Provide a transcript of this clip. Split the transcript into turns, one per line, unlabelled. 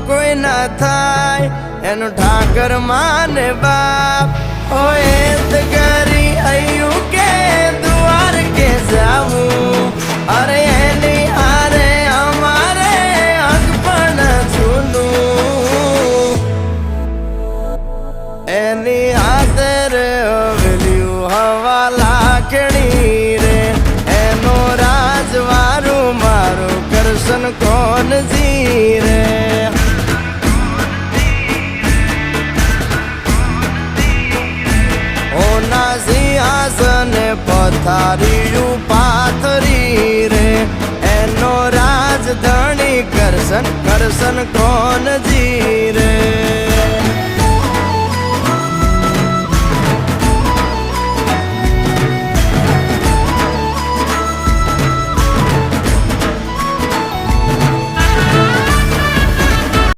કોઈ ના થાય એનું ઠાકર માને બાપ હોય તો કરી આયું કે દ્વાર કે જાવું અરે એની હારે અમારે હક પણ છૂનું એની આદર વેલ્યુ હવા લાખણી રે એનો રાજવારું મારું કરશન કોણ જી રે ઓના સિંહાસન પથારીયું પાથરી રે એનો રાજધણી કરશન કરશન કોણ જી રે